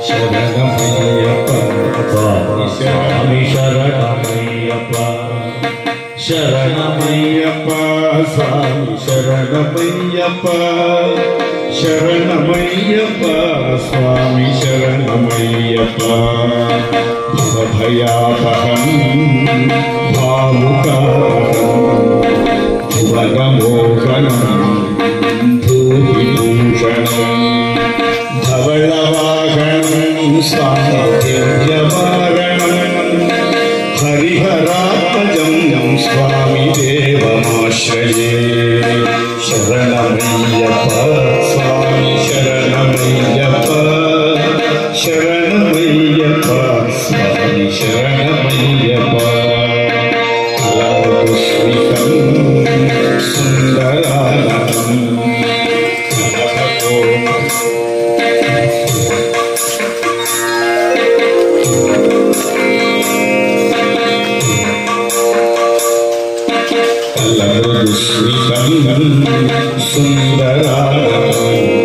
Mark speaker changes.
Speaker 1: శరణమయ్యప్ప స్వామి శరణమయ్యప్ప శరణమయ్యప్ప స్వామి శరణమయ్యప్ప శరణమయ్యప్ప స్వామి శరణమయ్యప్ప భయాపహం భావుకారం భువనమోహనం భూతిభూషణం ధవళవాహనం స్వామివారణం హరిహరాత్మజం స్వామి దేవమాశ్రయే శరణమయ్యప్ప స్వామి శరణమయ్యప్ప శరణమయ్యప్ప స్వామి శరణమయ్యప్ప కలవకుస్మితం సుందరాననం కలవకుస్మితం సుందరాననం